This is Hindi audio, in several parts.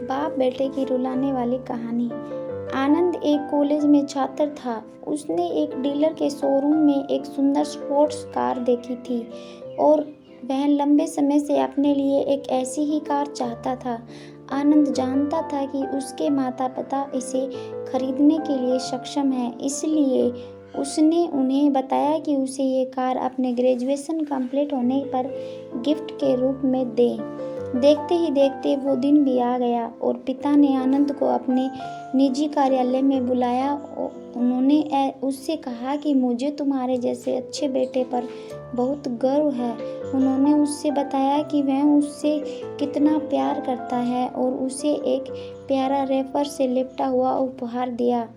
बाप बेटे की रुलाने वाली कहानी। आनंद एक कॉलेज में छात्र था। उसने एक डीलर के शोरूम में एक सुंदर स्पोर्ट्स कार देखी थी और वह लंबे समय से अपने लिए एक ऐसी ही कार चाहता था। आनंद जानता था कि उसके माता पिता इसे खरीदने के लिए सक्षम हैं, इसलिए उसने उन्हें बताया कि उसे ये कार अपने ग्रेजुएशन कंप्लीट होने पर गिफ्ट के रूप में दें। देखते ही देखते वो दिन भी आ गया और पिता ने आनंद को अपने निजी कार्यालय में बुलाया। उन्होंने उससे कहा कि मुझे तुम्हारे जैसे अच्छे बेटे पर बहुत गर्व है। उन्होंने उससे बताया कि वह उससे कितना प्यार करता है और उसे एक प्यारा रैपर से लिपटा हुआ उपहार दिया।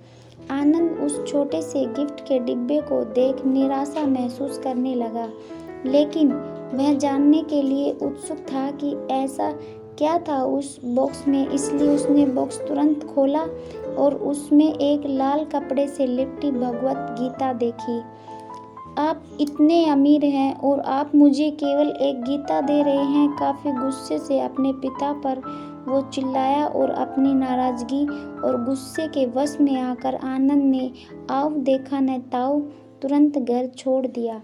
आनंद उस छोटे से गिफ्ट के डिब्बे को देख निराशा महसूस करने लगा, लेकिन वह जानने के लिए उत्सुक था कि ऐसा क्या था उस बॉक्स में, इसलिए उसने बॉक्स तुरंत खोला और उसमें एक लाल कपड़े से लिपटी भगवत गीता देखी। आप इतने अमीर हैं और आप मुझे केवल एक गीता दे रहे हैं, काफ़ी गुस्से से अपने पिता पर वो चिल्लाया और अपनी नाराज़गी और गुस्से के वश में आकर आनंद ने आओ देखा न ताऊ तुरंत घर छोड़ दिया।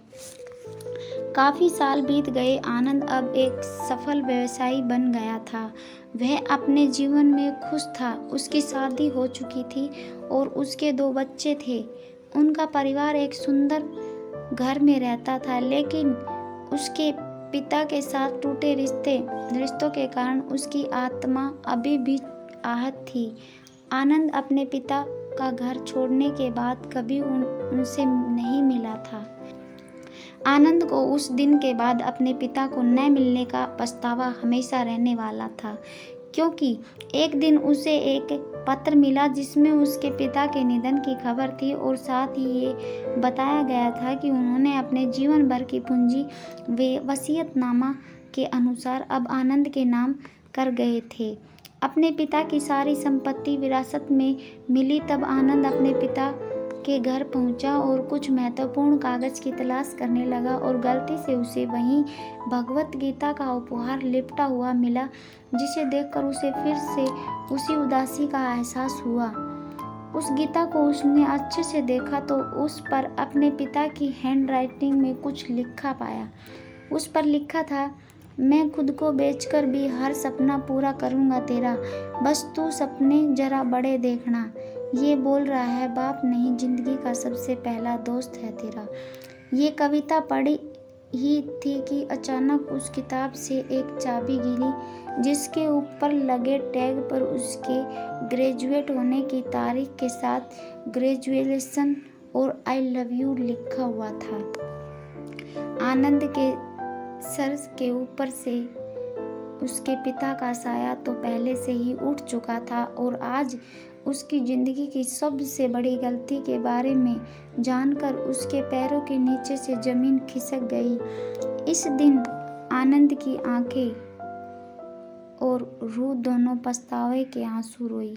काफ़ी साल बीत गए। आनंद अब एक सफल व्यवसायी बन गया था। वह अपने जीवन में खुश था। उसकी शादी हो चुकी थी और उसके 2 बच्चे थे। उनका परिवार एक सुंदर घर में रहता था, लेकिन उसके पिता के साथ टूटे रिश्तों के कारण उसकी आत्मा अभी भी आहत थी। आनंद अपने पिता का घर छोड़ने के बाद कभी उनसे नहीं मिला था। आनंद को उस दिन के बाद अपने पिता को न मिलने का पछतावा हमेशा रहने वाला था, क्योंकि एक दिन उसे एक पत्र मिला जिसमें उसके पिता के निधन की खबर थी और साथ ही ये बताया गया था कि उन्होंने अपने जीवन भर की पूंजी वसीयतनामा के अनुसार अब आनंद के नाम कर गए थे। अपने पिता की सारी संपत्ति विरासत में मिली। तब आनंद अपने पिता के घर पहुंचा और कुछ महत्वपूर्ण कागज की तलाश करने लगा और गलती से उसे वहीं भगवत गीता का उपहार लिपटा हुआ मिला, जिसे देखकर उसे फिर से उसी उदासी का एहसास हुआ। उस गीता को उसने अच्छे से देखा तो उस पर अपने पिता की हैंडराइटिंग में कुछ लिखा पाया। उस पर लिखा था, मैं खुद को बेचकर भी हर सपना पूरा करूँगा तेरा, बस तू सपने जरा बड़े देखना। ये बोल रहा है बाप नहीं, जिंदगी का सबसे पहला दोस्त है तेरा। ये कविता पढ़ी ही थी कि अचानक उस किताब से एक चाबी गिरी, जिसके ऊपर लगे टैग पर उसके ग्रेजुएट होने की तारीख के साथ ग्रेजुएशन और आई लव यू लिखा हुआ था। आनंद के सर के ऊपर से उसके पिता का साया तो पहले से ही उठ चुका था और आज उसकी जिंदगी की सबसे बड़ी गलती के बारे में जानकर उसके पैरों के नीचे से जमीन खिसक गई। इस दिन आनंद की आंखें और रूह दोनों पछतावे के आंसू रोई।